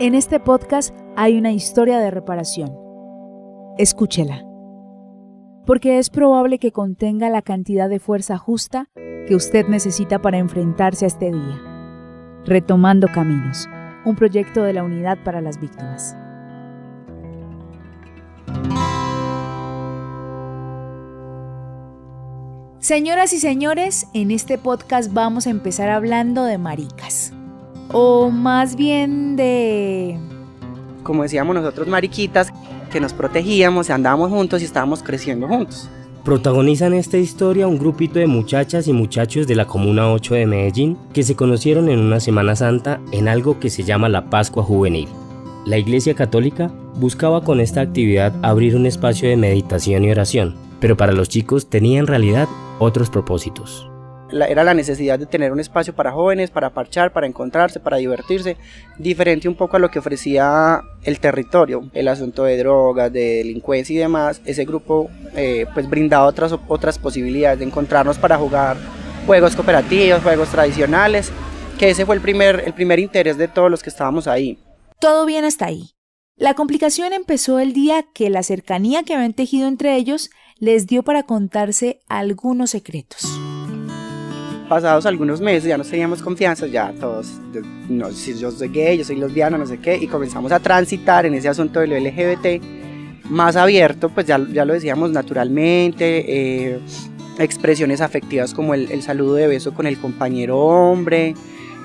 En este podcast hay una historia de reparación. Escúchela, porque es probable que contenga la cantidad de fuerza justa que usted necesita para enfrentarse a este día. Retomando Caminos, un proyecto de la Unidad para las Víctimas. Señoras y señores, en este podcast vamos a empezar hablando de maricas. O más bien de... como decíamos nosotros, mariquitas, que nos protegíamos, andábamos juntos y estábamos creciendo juntos. Protagonizan esta historia un grupito de muchachas y muchachos de la Comuna 8 de Medellín que se conocieron en una Semana Santa en algo que se llama la Pascua Juvenil. La Iglesia Católica buscaba con esta actividad abrir un espacio de meditación y oración, pero para los chicos tenía en realidad otros propósitos. Era la necesidad de tener un espacio para jóvenes, para parchar, para encontrarse, para divertirse, diferente un poco a lo que ofrecía el territorio, el asunto de drogas, de delincuencia y demás. Ese grupo pues brindaba otras posibilidades de encontrarnos para jugar juegos cooperativos, juegos tradicionales, que ese fue el primer interés de todos los que estábamos ahí. Todo bien hasta ahí. La complicación empezó el día que la cercanía que habían tejido entre ellos les dio para contarse algunos secretos. Pasados algunos meses ya nos teníamos confianza, ya todos, no, si yo soy gay, yo soy lesbiana, no sé qué, y comenzamos a transitar en ese asunto de lo LGBT más abierto, pues ya lo decíamos naturalmente, expresiones afectivas como el saludo de beso con el compañero hombre.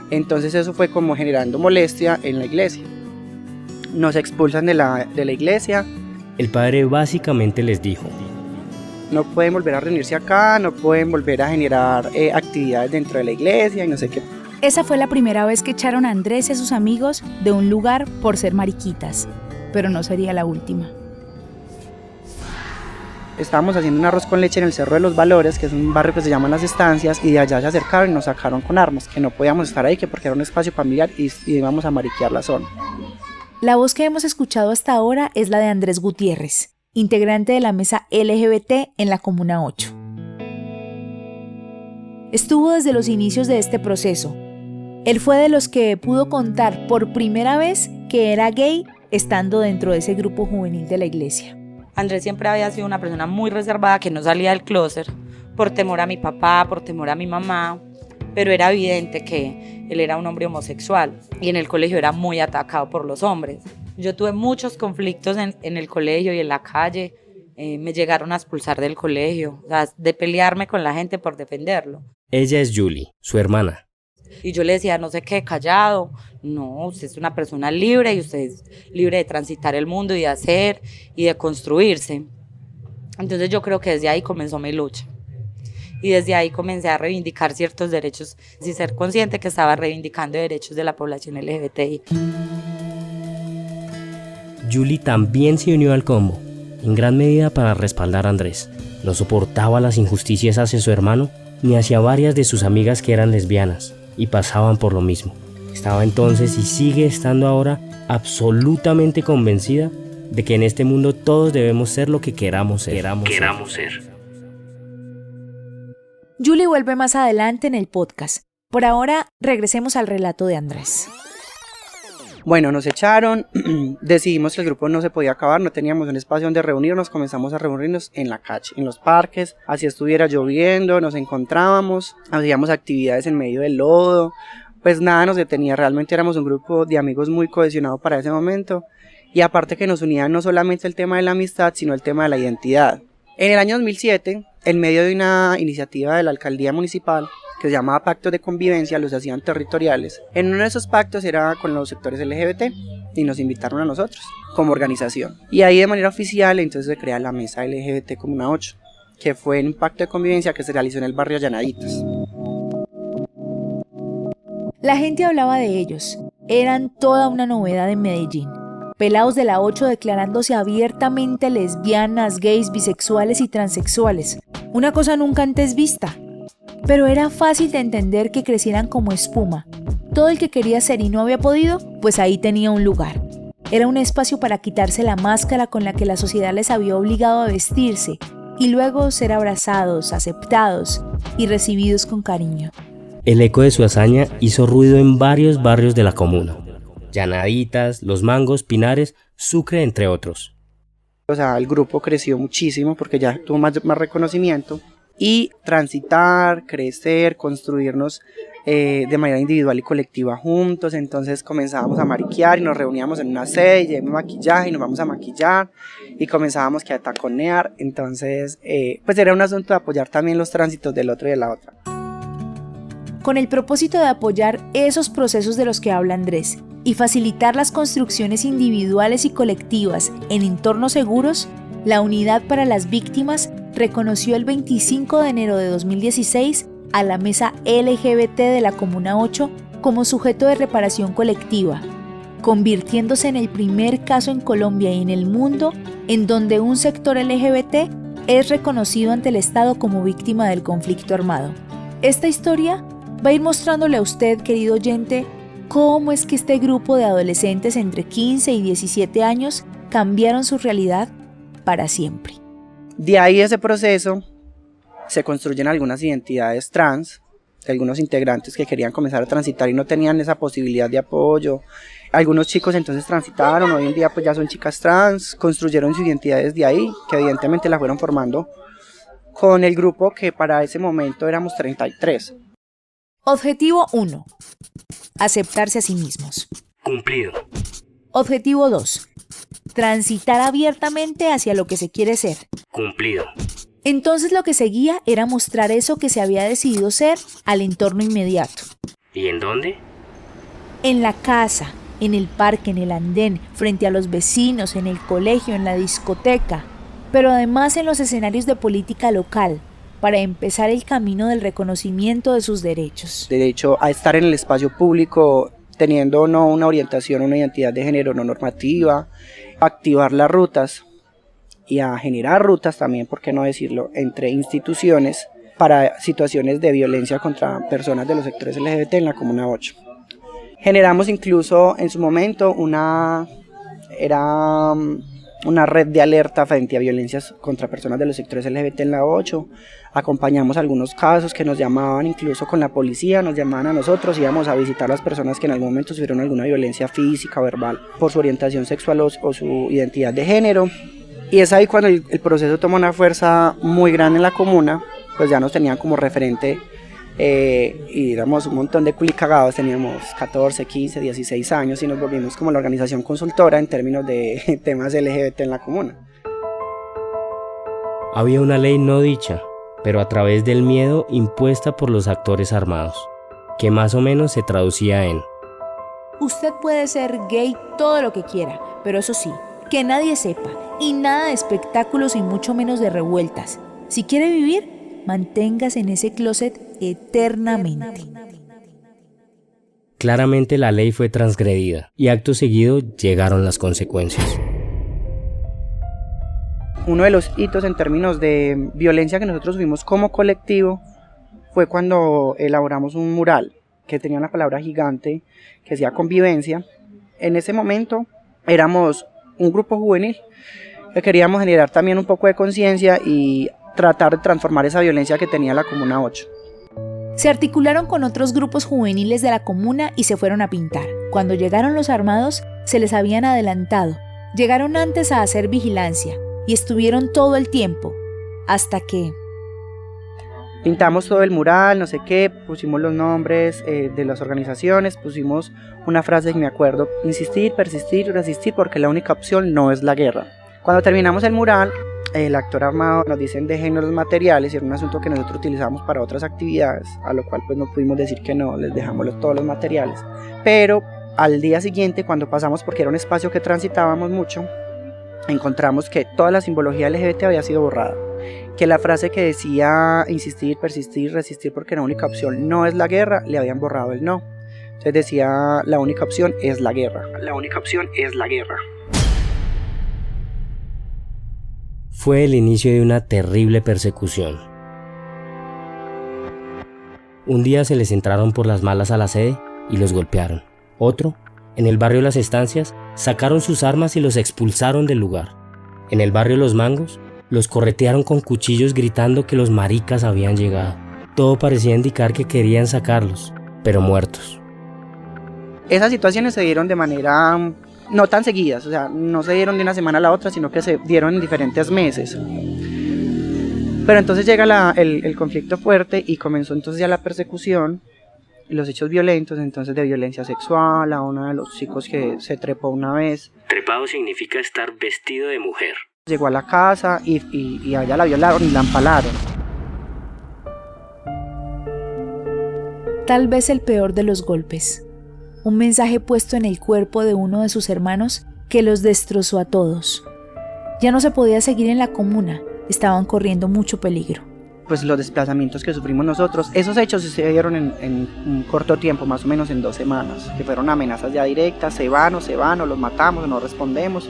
Entonces eso fue como generando molestia en la iglesia. Nos expulsan de la iglesia. El padre básicamente les dijo: no pueden volver a reunirse acá, no pueden volver a generar actividades dentro de la iglesia y no sé qué. Esa fue la primera vez que echaron a Andrés y a sus amigos de un lugar por ser mariquitas, pero no sería la última. Estábamos haciendo un arroz con leche en el Cerro de los Valores, que es un barrio que se llama Las Estancias, y de allá se acercaron y nos sacaron con armas, que no podíamos estar ahí, que porque era un espacio familiar y íbamos a mariquear la zona. La voz que hemos escuchado hasta ahora es la de Andrés Gutiérrez, integrante de la mesa LGBT en la Comuna 8. Estuvo desde los inicios de este proceso. Él fue de los que pudo contar por primera vez que era gay estando dentro de ese grupo juvenil de la iglesia. Andrés siempre había sido una persona muy reservada que no salía del clóset por temor a mi papá, por temor a mi mamá, pero era evidente que él era un hombre homosexual y en el colegio era muy atacado por los hombres. Yo tuve muchos conflictos en el colegio y en la calle, me llegaron a expulsar del colegio, o sea, de pelearme con la gente por defenderlo. Ella es Julie, su hermana. Y yo le decía, no sé qué, callado, no, usted es una persona libre y usted es libre de transitar el mundo y de hacer y de construirse. Entonces yo creo que desde ahí comenzó mi lucha. Y desde ahí comencé a reivindicar ciertos derechos, sin ser consciente que estaba reivindicando derechos de la población LGBTI. Julie también se unió al combo, en gran medida para respaldar a Andrés. No soportaba las injusticias hacia su hermano, ni hacia varias de sus amigas que eran lesbianas, y pasaban por lo mismo. Estaba entonces y sigue estando ahora absolutamente convencida de que en este mundo todos debemos ser lo que queramos ser. Julie vuelve más adelante en el podcast. Por ahora, regresemos al relato de Andrés. Bueno, nos echaron, decidimos que el grupo no se podía acabar, no teníamos un espacio donde reunirnos, comenzamos a reunirnos en la calle, en los parques, así estuviera lloviendo, nos encontrábamos, hacíamos actividades en medio del lodo, pues nada nos detenía, realmente éramos un grupo de amigos muy cohesionado para ese momento, y aparte que nos unía no solamente el tema de la amistad, sino el tema de la identidad. En el año 2007, en medio de una iniciativa de la alcaldía municipal, que se llamaba Pactos de Convivencia, los hacían territoriales. En uno de esos pactos era con los sectores LGBT y nos invitaron a nosotros como organización. Y ahí de manera oficial entonces se crea la Mesa LGBT Comuna 8, que fue un pacto de convivencia que se realizó en el barrio Llanaditas. La gente hablaba de ellos, eran toda una novedad en Medellín. Pelados de la 8 declarándose abiertamente lesbianas, gays, bisexuales y transexuales. Una cosa nunca antes vista. Pero era fácil de entender que crecieran como espuma. Todo el que quería ser y no había podido, pues ahí tenía un lugar. Era un espacio para quitarse la máscara con la que la sociedad les había obligado a vestirse y luego ser abrazados, aceptados y recibidos con cariño. El eco de su hazaña hizo ruido en varios barrios de la comuna. Llanaditas, Los Mangos, Pinares, Sucre, entre otros. O sea, el grupo creció muchísimo porque ya tuvo más reconocimiento y transitar, crecer, construirnos de manera individual y colectiva juntos. Entonces comenzábamos a mariquear y nos reuníamos en una sede, llevamos maquillaje y nos vamos a maquillar y comenzábamos a taconear. Entonces, pues era un asunto de apoyar también los tránsitos del otro y de la otra. Con el propósito de apoyar esos procesos de los que habla Andrés y facilitar las construcciones individuales y colectivas en entornos seguros, la Unidad para las Víctimas reconoció el 25 de enero de 2016 a la Mesa LGBT de la Comuna 8 como sujeto de reparación colectiva, convirtiéndose en el primer caso en Colombia y en el mundo en donde un sector LGBT es reconocido ante el Estado como víctima del conflicto armado. Esta historia va a ir mostrándole a usted, querido oyente, cómo es que este grupo de adolescentes entre 15 y 17 años cambiaron su realidad para siempre. De ahí ese proceso se construyen algunas identidades trans, de algunos integrantes que querían comenzar a transitar y no tenían esa posibilidad de apoyo. Algunos chicos entonces transitaron, hoy en día pues ya son chicas trans, construyeron sus identidades de ahí, que evidentemente la fueron formando con el grupo que para ese momento éramos 33. Objetivo 1. Aceptarse a sí mismos. Cumplido. Objetivo 2. Transitar abiertamente hacia lo que se quiere ser. Cumplido. Entonces lo que seguía era mostrar eso que se había decidido ser al entorno inmediato. ¿Y en dónde? En la casa, en el parque, en el andén, frente a los vecinos, en el colegio, en la discoteca, pero además en los escenarios de política local, para empezar el camino del reconocimiento de sus derechos. Derecho a estar en el espacio público teniendo no una orientación, una identidad de género no normativa, activar las rutas y a generar rutas también, por qué no decirlo, entre instituciones para situaciones de violencia contra personas de los sectores LGBT en la Comuna 8. Generamos incluso en su momento una red de alerta frente a violencias contra personas de los sectores LGBT en la 8, acompañamos algunos casos que nos llamaban incluso con la policía, nos llamaban a nosotros, íbamos a visitar a las personas que en algún momento sufrieron alguna violencia física o verbal por su orientación sexual o su identidad de género, y es ahí cuando el proceso toma una fuerza muy grande en la comuna, pues ya nos tenían como referente y éramos un montón de culicagados, teníamos 14, 15, 16 años y nos volvimos como la organización consultora en términos de temas LGBT en la comuna. Había una ley no dicha, pero a través del miedo impuesta por los actores armados, que más o menos se traducía en: usted puede ser gay todo lo que quiera, pero eso sí, que nadie sepa, y nada de espectáculos y mucho menos de revueltas. Si quiere vivir, manténgase en ese closet eternamente. Claramente la ley fue transgredida y acto seguido llegaron las consecuencias. Uno de los hitos en términos de violencia que nosotros vimos como colectivo fue cuando elaboramos un mural que tenía una palabra gigante que decía convivencia. En ese momento éramos un grupo juvenil que queríamos generar también un poco de conciencia y tratar de transformar esa violencia que tenía la Comuna 8. Se articularon con otros grupos juveniles de la comuna y se fueron a pintar. Cuando llegaron los armados, se les habían adelantado. Llegaron antes a hacer vigilancia y estuvieron todo el tiempo, hasta que pintamos todo el mural, no sé qué, pusimos los nombres de las organizaciones, pusimos una frase que me acuerdo: insistir, persistir, resistir, porque la única opción no es la guerra. Cuando terminamos el mural, el actor armado nos dicen déjenos los materiales, y era un asunto que nosotros utilizamos para otras actividades, a lo cual pues no pudimos decir que no, les dejamos todos los materiales. Pero al día siguiente, cuando pasamos, porque era un espacio que transitábamos mucho, encontramos que toda la simbología LGBT había sido borrada, que la frase que decía insistir, persistir, resistir, porque la única opción no es la guerra, le habían borrado el no. Entonces decía la única opción es la guerra, la única opción es la guerra. Fue el inicio de una terrible persecución. Un día se les entraron por las malas a la sede y los golpearon. Otro, en el barrio Las Estancias, sacaron sus armas y los expulsaron del lugar. En el barrio Los Mangos, los corretearon con cuchillos gritando que los maricas habían llegado. Todo parecía indicar que querían sacarlos, pero muertos. Esas situaciones se dieron de manera no tan seguidas, o sea, no se dieron de una semana a la otra, sino que se dieron en diferentes meses. Pero entonces llega el conflicto fuerte y comenzó entonces ya la persecución, los hechos violentos, entonces de violencia sexual, a uno de los chicos que se trepó una vez. Trepado significa estar vestido de mujer. Llegó a la casa y a ella la violaron y la empalaron. Tal vez el peor de los golpes. Un mensaje puesto en el cuerpo de uno de sus hermanos que los destrozó a todos. Ya no se podía seguir en la comuna, estaban corriendo mucho peligro. Pues los desplazamientos que sufrimos nosotros, esos hechos se dieron en un corto tiempo, más o menos en 2 semanas, que fueron amenazas ya directas, se van, los matamos, no respondemos.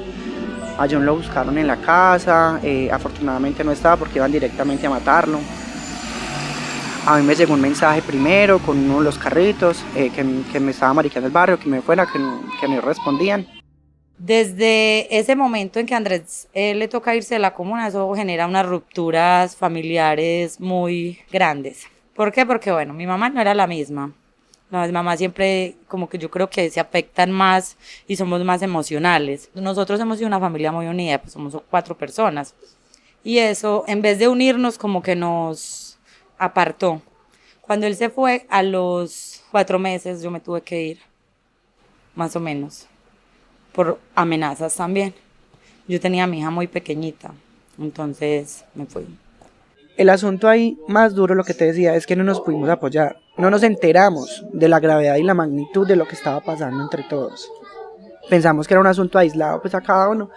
A John lo buscaron en la casa, afortunadamente no estaba porque iban directamente a matarlo. A mí me llegó un mensaje primero con uno de los carritos que me estaba mariqueando el barrio, que me fuera, que me respondían. Desde ese momento en que a Andrés le toca irse de la comuna, eso genera unas rupturas familiares muy grandes. ¿Por qué? Porque bueno, mi mamá no era la misma. Las mamás siempre como que yo creo que se afectan más y somos más emocionales. Nosotros hemos sido una familia muy unida, pues somos 4 personas. Y eso, en vez de unirnos, como que nos apartó. Cuando él se fue, a los 4 meses yo me tuve que ir, más o menos, por amenazas también. Yo tenía a mi hija muy pequeñita, entonces me fui. El asunto ahí más duro, lo que te decía, es que no nos pudimos apoyar. No nos enteramos de la gravedad y la magnitud de lo que estaba pasando entre todos. Pensamos que era un asunto aislado pues a cada uno.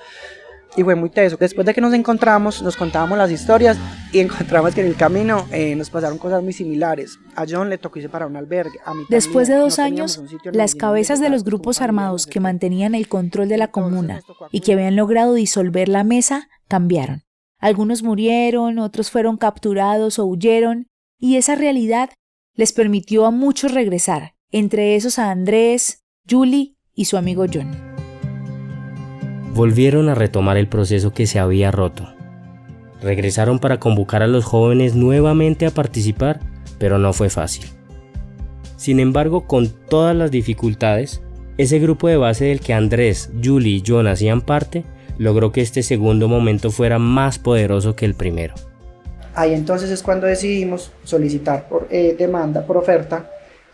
Y fue muy teso. Después de que nos encontramos, nos contábamos las historias y encontramos que en el camino nos pasaron cosas muy similares. A John le tocó irse para un albergue. A mí Después de también. 2 años, las cabezas de los grupos armados que mantenían el control de la comuna y que habían logrado disolver la mesa cambiaron. Algunos murieron, otros fueron capturados o huyeron, y esa realidad les permitió a muchos regresar, entre esos a Andrés, Julie y su amigo John. Volvieron a retomar el proceso que se había roto. Regresaron para convocar a los jóvenes nuevamente a participar, pero no fue fácil. Sin embargo, con todas las dificultades, ese grupo de base del que Andrés, Julie y John hacían parte, logró que este segundo momento fuera más poderoso que el primero. Ahí entonces es cuando decidimos solicitar por demanda, por oferta,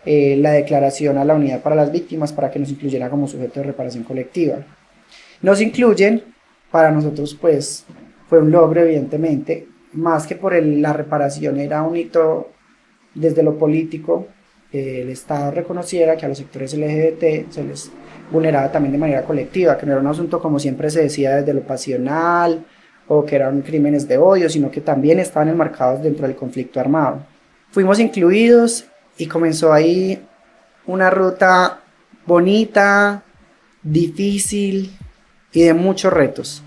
la declaración a la Unidad para las Víctimas para que nos incluyera como sujeto de reparación colectiva. Nos incluyen, para nosotros pues fue un logro evidentemente, más que por la reparación era un hito desde lo político, el Estado reconociera que a los sectores LGBT se les vulneraba también de manera colectiva, que no era un asunto como siempre se decía desde lo pasional o que eran crímenes de odio, sino que también estaban enmarcados dentro del conflicto armado. Fuimos incluidos y comenzó ahí una ruta bonita, difícil y de muchos retos.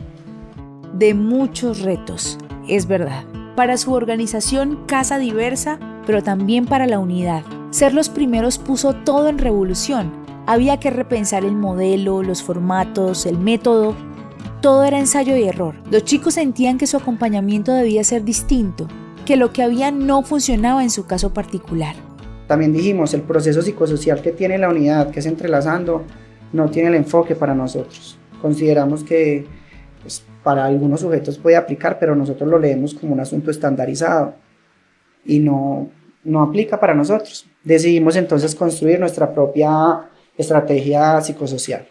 De muchos retos, es verdad. Para su organización Casa Diversa, pero también para la unidad. Ser los primeros puso todo en revolución. Había que repensar el modelo, los formatos, el método. Todo era ensayo y error. Los chicos sentían que su acompañamiento debía ser distinto, que lo que había no funcionaba en su caso particular. También dijimos, el proceso psicosocial que tiene la unidad, que es Entrelazando, no tiene el enfoque para nosotros. Consideramos que pues, para algunos sujetos puede aplicar, pero nosotros lo leemos como un asunto estandarizado y no aplica para nosotros. Decidimos entonces construir nuestra propia estrategia psicosocial.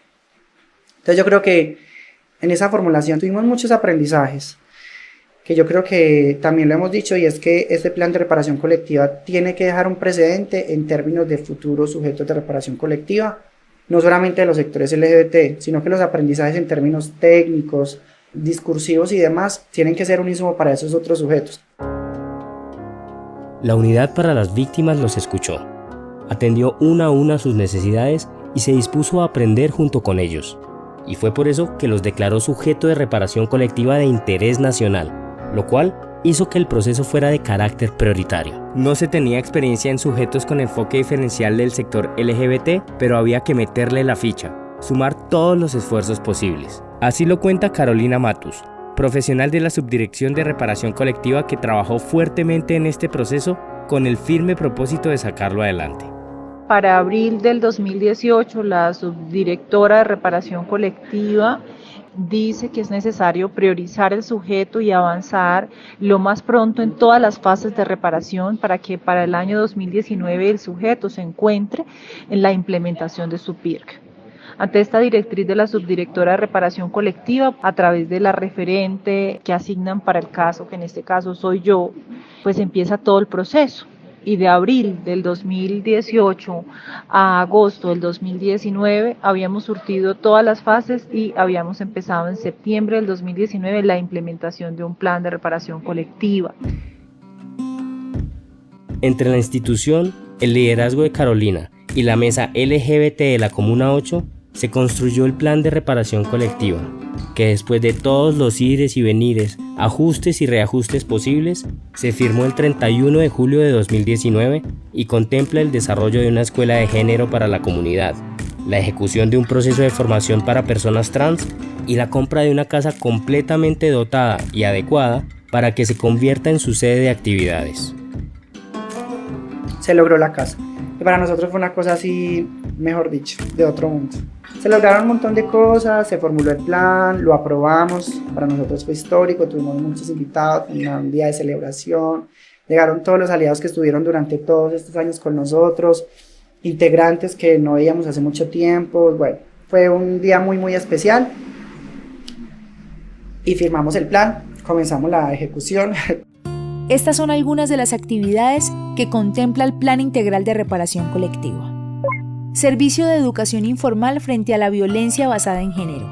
Entonces yo creo que en esa formulación tuvimos muchos aprendizajes, que yo creo que también lo hemos dicho, y es que este plan de reparación colectiva tiene que dejar un precedente en términos de futuros sujetos de reparación colectiva, no solamente de los sectores LGBT, sino que los aprendizajes en términos técnicos, discursivos y demás tienen que ser un insumo para esos otros sujetos. La Unidad para las Víctimas los escuchó, atendió una a una sus necesidades y se dispuso a aprender junto con ellos. Y fue por eso que los declaró sujeto de reparación colectiva de interés nacional, lo cual hizo que el proceso fuera de carácter prioritario. No se tenía experiencia en sujetos con enfoque diferencial del sector LGBT, pero había que meterle la ficha, sumar todos los esfuerzos posibles. Así lo cuenta Carolina Matus, profesional de la Subdirección de Reparación Colectiva que trabajó fuertemente en este proceso con el firme propósito de sacarlo adelante. Para abril del 2018, la subdirectora de reparación colectiva dice que es necesario priorizar el sujeto y avanzar lo más pronto en todas las fases de reparación para que para el año 2019 el sujeto se encuentre en la implementación de su PIRC. Ante esta directriz de la subdirectora de reparación colectiva, a través de la referente que asignan para el caso, que en este caso soy yo, pues empieza todo el proceso. Y de abril del 2018 a agosto del 2019 habíamos surtido todas las fases y habíamos empezado en septiembre del 2019 la implementación de un plan de reparación colectiva. Entre la institución, el liderazgo de Carolina y la mesa LGBT de la Comuna 8, se construyó el plan de reparación colectiva, que después de todos los ires y venires, ajustes y reajustes posibles, se firmó el 31 de julio de 2019 y contempla el desarrollo de una escuela de género para la comunidad, la ejecución de un proceso de formación para personas trans y la compra de una casa completamente dotada y adecuada para que se convierta en su sede de actividades. Se logró la casa. Y para nosotros fue una cosa así, mejor dicho, de otro mundo. Se lograron un montón de cosas, se formuló el plan, lo aprobamos, para nosotros fue histórico, tuvimos muchos invitados, un día de celebración, llegaron todos los aliados que estuvieron durante todos estos años con nosotros, integrantes que no veíamos hace mucho tiempo, bueno, fue un día muy especial y firmamos el plan, comenzamos la ejecución. Estas son algunas de las actividades que contempla el Plan Integral de Reparación Colectiva. Servicio de educación informal frente a la violencia basada en género.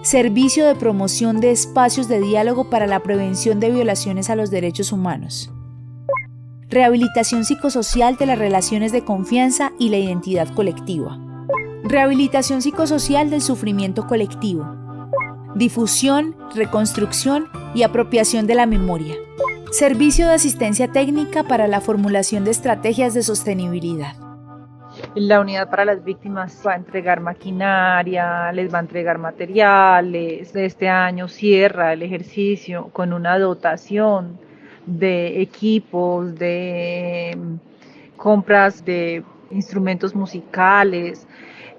Servicio de promoción de espacios de diálogo para la prevención de violaciones a los derechos humanos. Rehabilitación psicosocial de las relaciones de confianza y la identidad colectiva. Rehabilitación psicosocial del sufrimiento colectivo. Difusión, reconstrucción y apropiación de la memoria. Servicio de asistencia técnica para la formulación de estrategias de sostenibilidad. La unidad para las víctimas va a entregar maquinaria, les va a entregar materiales. Este año cierra el ejercicio con una dotación de equipos, de compras de instrumentos musicales.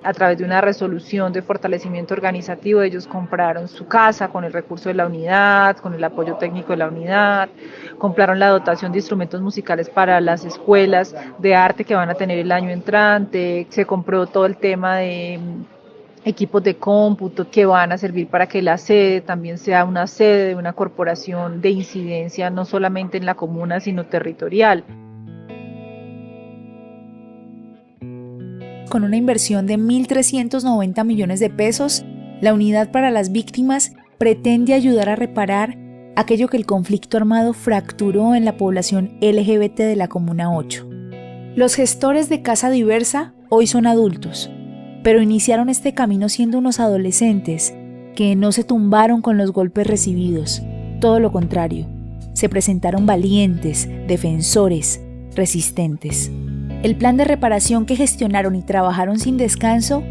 A través de una resolución de fortalecimiento organizativo, ellos compraron su casa con el recurso de la unidad, con el apoyo técnico de la unidad, compraron la dotación de instrumentos musicales para las escuelas de arte que van a tener el año entrante, se compró todo el tema de equipos de cómputo que van a servir para que la sede también sea una sede de una corporación de incidencia no solamente en la comuna sino territorial. Con una inversión de 1.390 millones de pesos, la Unidad para las Víctimas pretende ayudar a reparar aquello que el conflicto armado fracturó en la población LGBT de la Comuna 8. Los gestores de Casa Diversa hoy son adultos, pero iniciaron este camino siendo unos adolescentes que no se tumbaron con los golpes recibidos, todo lo contrario, se presentaron valientes, defensores, resistentes. El plan de reparación que gestionaron y trabajaron sin descanso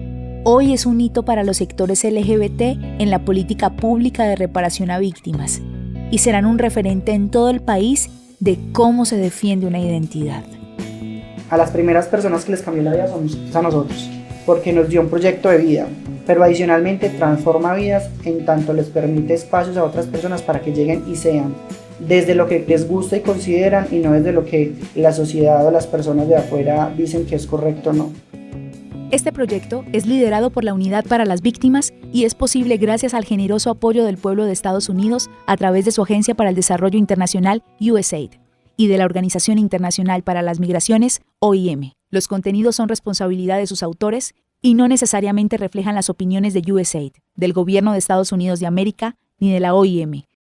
hoy es un hito para los sectores LGBT en la política pública de reparación a víctimas y serán un referente en todo el país de cómo se defiende una identidad. A las primeras personas que les cambió la vida somos a nosotros, porque nos dio un proyecto de vida, pero adicionalmente transforma vidas en tanto les permite espacios a otras personas para que lleguen y sean desde lo que les gusta y consideran y no desde lo que la sociedad o las personas de afuera dicen que es correcto o no. Este proyecto es liderado por la Unidad para las Víctimas y es posible gracias al generoso apoyo del pueblo de Estados Unidos a través de su Agencia para el Desarrollo Internacional, USAID, y de la Organización Internacional para las Migraciones, OIM. Los contenidos son responsabilidad de sus autores y no necesariamente reflejan las opiniones de USAID, del Gobierno de Estados Unidos de América ni de la OIM.